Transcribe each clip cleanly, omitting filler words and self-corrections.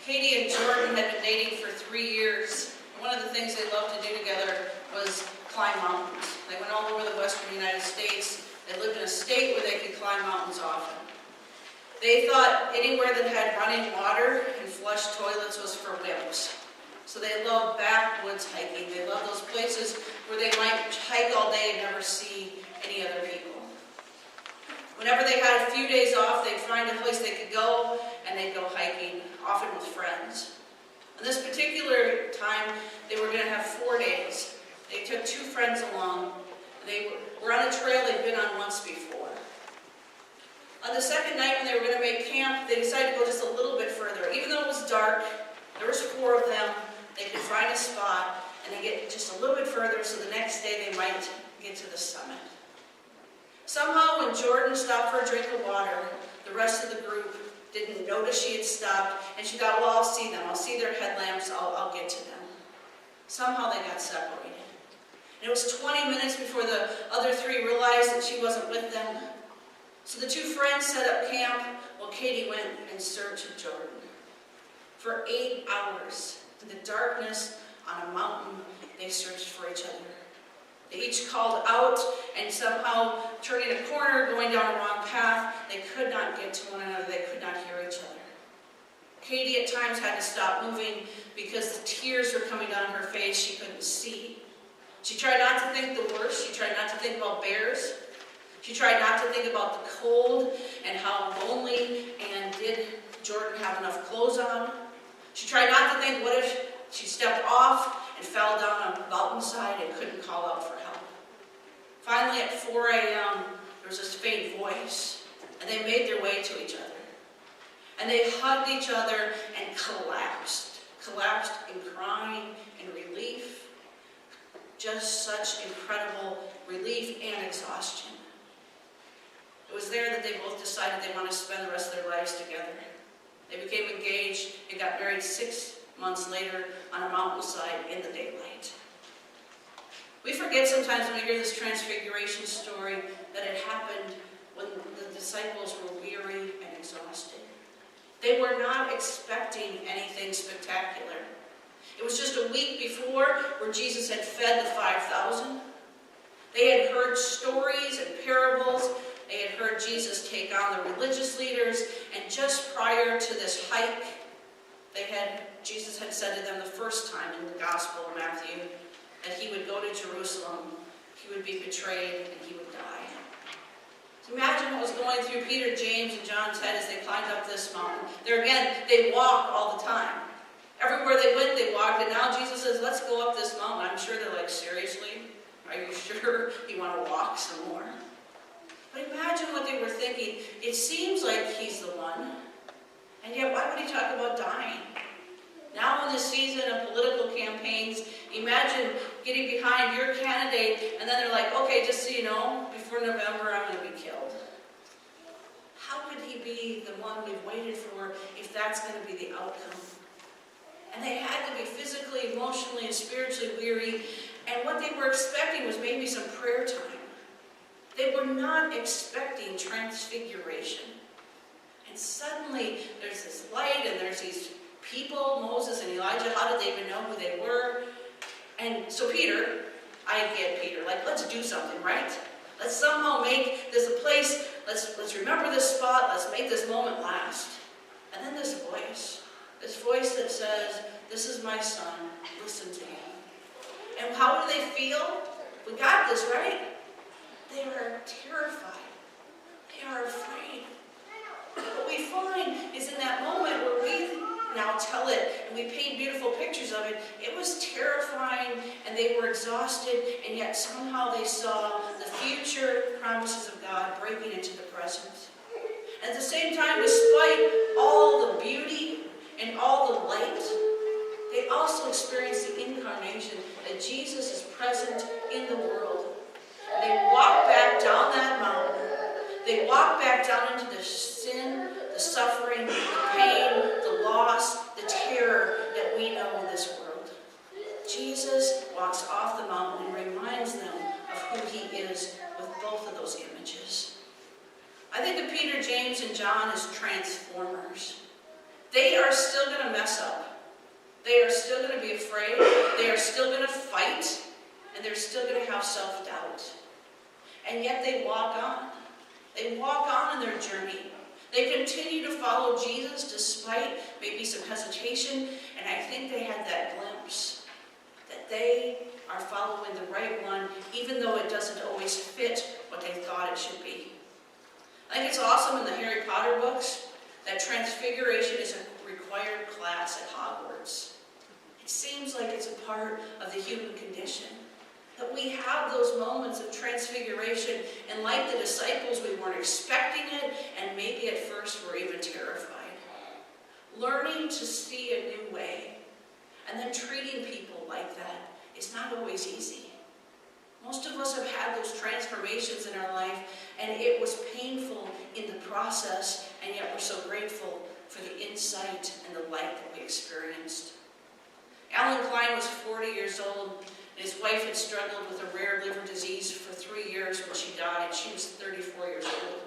Katie and Jordan had been dating for 3 years. One of the things they loved to do together was climb mountains. They went all over the western United States. They lived in a state where they could climb mountains often. They thought anywhere that had running water and flush toilets was for wimps. So they loved backwoods hiking. They loved those places where they might hike all day and never see any other people. Whenever they had a few days off, they'd find a place they could go, and they'd go hiking, often with friends. On this particular time, they were going to have 4 days. They took 2 friends along. They were on a trail they'd been on once before. On the second night when they were going to make camp, they decided to go just a little bit further. Even though it was dark, there was 4 of them, they could find a spot, and they get just a little bit further so the next day they might get to the summit. Somehow when Jordan stopped for a drink of water, the rest of the group didn't notice she had stopped, and she thought, well, I'll see them. I'll see their headlamps. I'll get to them. Somehow they got separated. And it was 20 minutes before the other 3 realized that she wasn't with them. So the 2 friends set up camp while Katie went in search of Jordan. For 8 hours, in the darkness on a mountain, they searched for each other. They each called out, and somehow, turning a corner, going down a wrong path, they could not get to one another. They could not hear each other. Katie at times had to stop moving because the tears were coming down her face. She couldn't see. She tried not to think the worst. She tried not to think about bears. She tried not to think about the cold and how lonely, and did Jordan have enough clothes on. She tried not to think, what if she stepped off and fell down a mountainside and couldn't call out for help. Finally, at 4 a.m., there was this faint voice, and they made their way to each other. And they hugged each other and collapsed in crying and relief. Just such incredible relief and exhaustion. It was there that they both decided they wanted to spend the rest of their lives together. They became engaged and got married 6 months later on a mountainside in the daylight. We forget sometimes when we hear this transfiguration story that it happened when the disciples were weary and exhausted. They were not expecting anything spectacular. It was just a week before where Jesus had fed the 5,000. They had heard stories and parables. They had heard Jesus take on the religious leaders, and just prior to this hike, Jesus had said to them the first time in the Gospel of Matthew that he would go to Jerusalem, he would be betrayed, and he would die. So imagine what was going through Peter, James, and John's head as they climbed up this mountain. There again, they walk all the time. Everywhere they went, they walked, and now Jesus says, let's go up this mountain. I'm sure they're like, seriously? Are you sure you want to walk some more? But imagine what they were thinking. It seems like he's the one, and yet why would he talk about dying? Now in this season of political campaigns, imagine getting behind your candidate, and then they're like, okay, just so you know, before November I'm going to be killed. How could he be the one we've waited for if that's going to be the outcome? And they had to be physically, emotionally, and spiritually weary, and what they were expecting was maybe some prayer time. They were not expecting transfiguration. And suddenly there's this light, and there's these people, Moses and Elijah. How did they even know who they were? And so Peter, I get Peter, like, let's do something, right? Let's somehow make this a place, let's remember this spot, let's make this moment last. And then this voice that says, this is my son, listen to him. And how do they feel? We got this, right? They are terrified. They are afraid. What we find is in that moment where we now tell it and we paint beautiful pictures of it, it was terrifying and they were exhausted, and yet somehow they saw the future promises of God breaking into the present. And at the same time, despite all the beauty and all the light, they also experienced the incarnation, that Jesus is present in the world. And they walk back down that mountain. They walk back down into the sin, the suffering, the pain, the loss, the terror that we know in this world. Jesus walks off the mountain and reminds them of who he is with both of those images. I think of Peter, James, and John as transformers. They are still still going to mess up. They are still going to be afraid. They are still going to fight. And they're still going to have self-doubt. And yet they walk on. They walk on in their journey. They continue to follow Jesus despite maybe some hesitation. And I think they had that glimpse that they are following the right one, even though it doesn't always fit what they thought it should be. I think it's awesome in the Harry Potter books that transfiguration is a required class at Hogwarts. It seems like it's a part of the human condition. That we have those moments of transfiguration, and like the disciples, we weren't expecting it, and maybe at first we're even terrified. Learning to see a new way, and then treating people like that is not always easy. Most of us have had those transformations in our life, and it was painful in the process, and yet we're so grateful for the insight and the light that we experienced. Alan Klein was 40 years old, and his wife had struggled with a rare liver disease for 3 years when she died. She was 34 years old.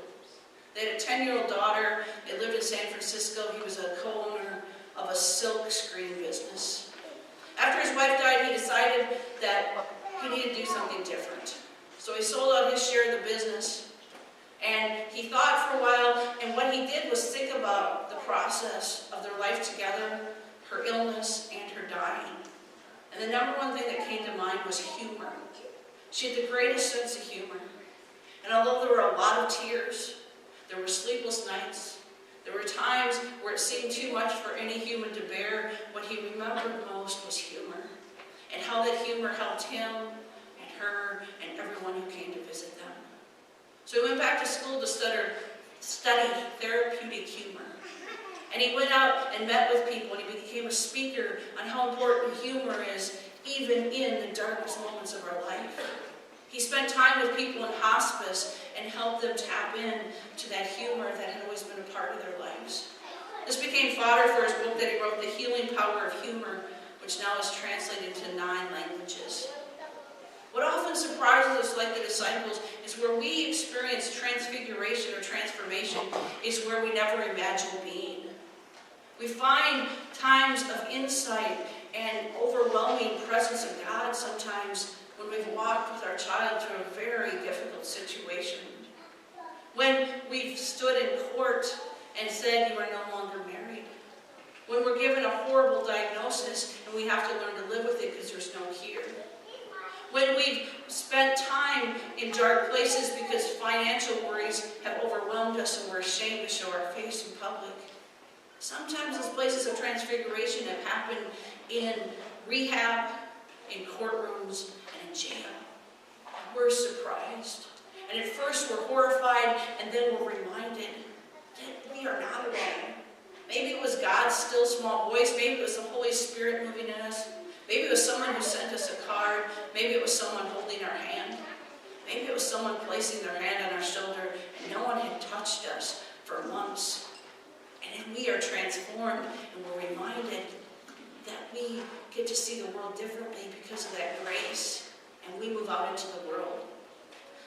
They had a 10-year-old daughter. They lived in San Francisco. He was a co-owner of a silk screen business. After his wife died, he decided that he needed to do something different. So he sold out his share of the business, and he thought for a while, and what he did was think about the process of their life together, her illness, and her dying. And the number one thing that came to mind was humor. She had the greatest sense of humor. And although there were a lot of tears, there were sleepless nights, there were times where it seemed too much for any human to bear, what he remembered most was humor. And how that humor helped him and her and everyone who came to visit them. So he went back to school to study therapeutic humor. And he went out and met with people, and he became a speaker on how important humor is, even in the darkest moments of our life. He spent time with people in hospice and helped them tap in to that humor that had always been a part of their lives. This became fodder for his book that he wrote, The Healing Power of Humor, which now is translated to 9 languages. What often surprises us, like the disciples, is where we experience transfiguration or transformation is where we never imagined being. We find times of insight and overwhelming presence of God sometimes when we've walked with our child through a very difficult situation. When we've stood in court and said, you are no longer married. When we're given a horrible diagnosis and we have to learn to live with it because there's no cure. When we've spent time in dark places because financial worries have overwhelmed us and we're ashamed to show our face in public. Sometimes those places of transfiguration have happened in rehab, in courtrooms, and in jail. We're surprised. And at first we're horrified, and then we're reminded that we are not alone. Maybe it was God's still small voice. Maybe it was the Holy Spirit moving in us. Maybe it was someone who sent us a card. Maybe it was someone holding our hand. Maybe it was someone placing their hand on our shoulder, and no one had touched us for months. And then we are transformed, and we're reminded that we get to see the world differently because of that grace, and we move out into the world.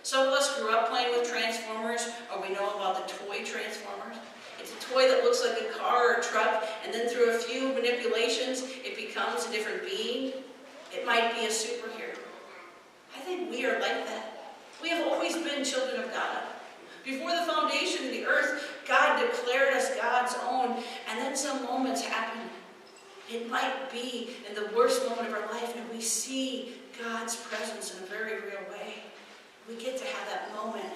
Some of us grew up playing with Transformers, or we know about the toy Transformers. It's a toy that looks like a car or a truck, and then through a few manipulations, it becomes a different being. It might be a superhero. I think we are like that. We have always been children of God. Before the foundation of the earth, God declared us God's own, and then some moments happen. It might be in the worst moment of our life, and we see God's presence in a very real way. We get to have that moment,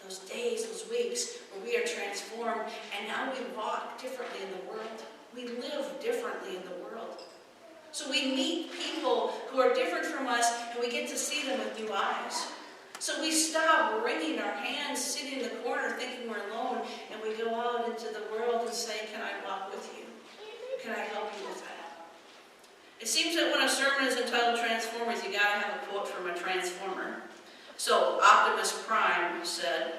those days, those weeks, where we are transformed, and now we walk differently in the world. We live differently in the world. So we meet people who are different from us, and we get to see them with new eyes. So we stop wringing our hands, sitting in the corner, thinking we're alone, and we go out into the world and say, can I walk with you? Can I help you with that? It seems that when a sermon is entitled Transformers, you gotta have a quote from a transformer. So Optimus Prime said,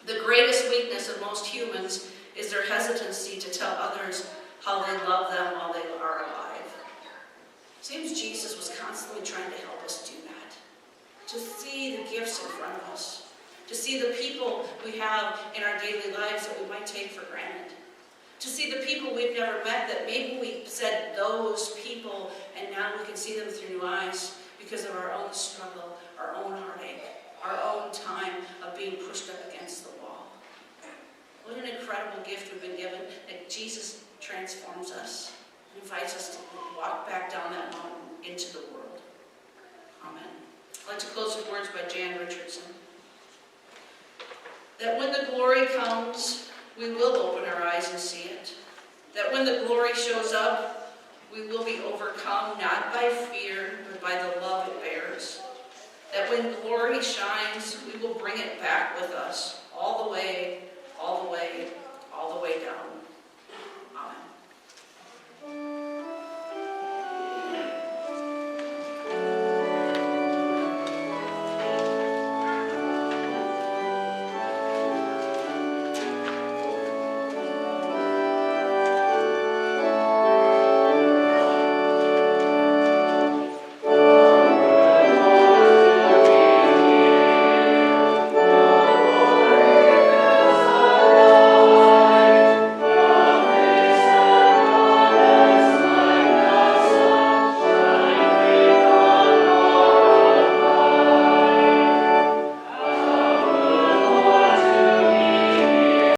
the greatest weakness of most humans is their hesitancy to tell others how they love them while they are alive. It seems Jesus was constantly trying to help us do that. To see the gifts in front of us. To see the people we have in our daily lives that we might take for granted. To see the people we've never met that maybe we said those people, and now we can see them through new eyes because of our own struggle, our own heartache, our own time of being pushed up against the wall. What an incredible gift we've been given, that Jesus transforms us, invites us to walk back down that mountain into the world. Amen. I'd like to close with words by Jan Richardson. That when the glory comes, we will open our eyes and see it. That when the glory shows up, we will be overcome not by fear, but by the love it bears. That when glory shines, we will bring it back with us all the way, all the way, all the way down.